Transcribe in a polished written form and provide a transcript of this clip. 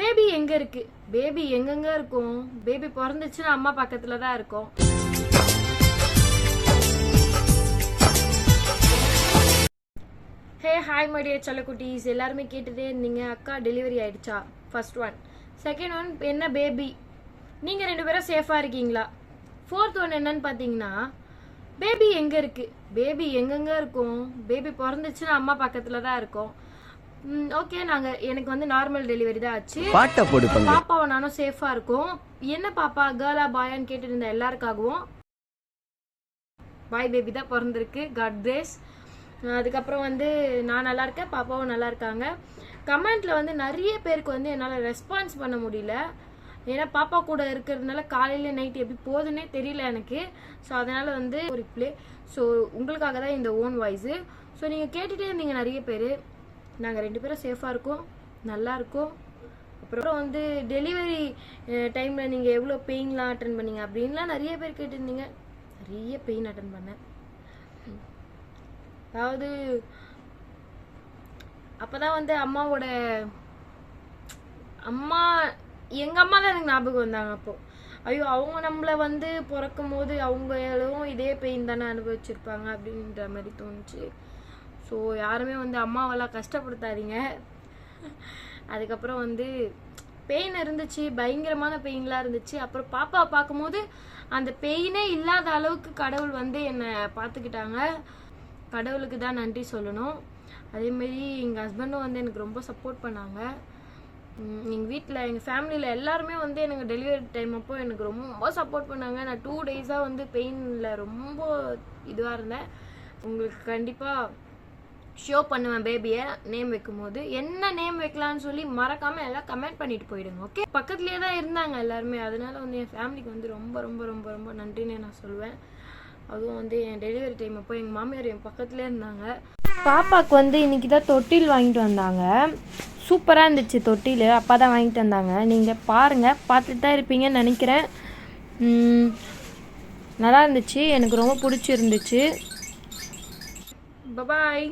Baby எங்க இருக்கு? Baby எங்கெங்க இருக்கும்? பேபி பிறந்துச்சுன்னா அம்மா பக்கத்துல தான் இருக்கும். ஹே ஹாய் மை டியர் செல்லக்குட்டீஸ், எல்லாருமே கேட்டுட்டே இருந்தீங்க அக்கா டெலிவரி ஆயிடுச்சா. First one. செகண்ட் ஒன் என்ன பேபி, நீங்கள் 2 பேரும் சேஃபாக இருக்கீங்களா. ஃபோர்த் ஒன் என்னன்னு பார்த்தீங்கன்னா பேபி எங்கே இருக்கு? பேபி எங்கெங்க இருக்கும்? பேபி பிறந்துச்சுன்னா அம்மா பக்கத்தில் தான் இருக்கும். ஓகே, எனக்கு வந்து நார்மல் டெலிவரி தான் ஆச்சு. பாப்பாவை நானும் சேஃபாக இருக்கும். என்ன பாப்பா, கேர்ளா பாயான்னு கேட்டுட்டு இருந்த எல்லாருக்காகவும் பாய் பேபி தான் பிறந்திருக்கு. God bless. அதுக்கப்புறம் வந்து நான் நல்லா இருக்கேன், பாப்பாவும் நல்லா இருக்காங்க. கமெண்ட்ல வந்து நிறைய பேருக்கு வந்து என்னால் ரெஸ்பான்ஸ் பண்ண முடியல. ஏன்னா பாப்பா கூட இருக்கிறதுனால காலையில் நைட் எப்படி போகுதுன்னே தெரியல எனக்கு. ஸோ அதனால் வந்து ஒரு ரிப்ளே. ஸோ உங்களுக்காக தான் இந்த ஓன் வாய்ஸு. ஸோ நீங்கள் கேட்டுகிட்டே இருந்தீங்க நிறைய பேர். நாங்கள் 2 பேரும் சேஃபாக இருக்கோம், நல்லா இருக்கோம். அப்புறம் வந்து டெலிவரி டைமில் நீங்கள் எவ்வளோ பெயின்லாம் அட்டன் பண்ணீங்க அப்படின்லாம் நிறைய பேர் கேட்டிருந்தீங்க. நிறைய பெயின் அட்டன் பண்ணேன். அதாவது அப்போதான் வந்து எங்கள் அம்மா தான் எனக்கு ஞாபகம் வந்தாங்க. அப்போது ஐயோ, அவங்க நம்மளை வந்து பிறக்கும் போது அவங்களும் இதே பெயின் தானே அனுபவிச்சிருப்பாங்க அப்படின்ற மாதிரி தோணுச்சு. ஸோ யாருமே வந்து அம்மாவெல்லாம் கஷ்டப்படுத்தாதீங்க. அதுக்கப்புறம் வந்து பெயின் இருந்துச்சு, பயங்கரமான பெயின்லாம் இருந்துச்சு. அப்புறம் பாப்பாவை பார்க்கும்போது அந்த பெயினே இல்லாத அளவுக்கு கடவுள் வந்து என்னை பார்த்துக்கிட்டாங்க. கடவுளுக்கு தான் நன்றி சொல்லணும். அதேமாரி எங்கள் ஹஸ்பண்டும் வந்து எனக்கு ரொம்ப சப்போர்ட் பண்ணாங்க. எங்கள் வீட்டில் எங்கள் ஃபேமிலியில் எல்லாருமே வந்து எனக்கு டெலிவரி டைம் அப்போ எனக்கு ரொம்ப சப்போர்ட் பண்ணாங்க. நான் 2 டேஸாக வந்து பெயினில் ரொம்ப இதுவாக இருந்தேன். உங்களுக்கு கண்டிப்பாக ஷோ பண்ணுவேன் பேபியை நேம் வைக்கும்போது. என்ன நேம் வைக்கலான்னு சொல்லி மறக்காமல் எல்லாம் கமெண்ட் பண்ணிட்டு போயிடுங்க. ஓகே, பக்கத்துலேயே தான் இருந்தாங்க எல்லாருமே. அதனால வந்து என் ஃபேமிலிக்கு வந்து ரொம்ப ரொம்ப ரொம்ப ரொம்ப நன்றின்னு நான் சொல்லுவேன். அதுவும் வந்து என் டெலிவரி டைம் அப்போ எங்கள் மாமியார் என் பக்கத்துலேயே இருந்தாங்க. பாப்பாவுக்கு வந்து இன்றைக்கி தான் தொட்டில் வாங்கிட்டு வந்தாங்க. சூப்பராக இருந்துச்சு தொட்டில், அப்பா தான் வாங்கிட்டு வந்தாங்க. நீங்கள் பாருங்கள், பார்த்துட்டு தான் இருப்பீங்கன்னு நினைக்கிறேன். நல்லா இருந்துச்சு, எனக்கு ரொம்ப பிடிச்சிருந்துச்சு. பாய்.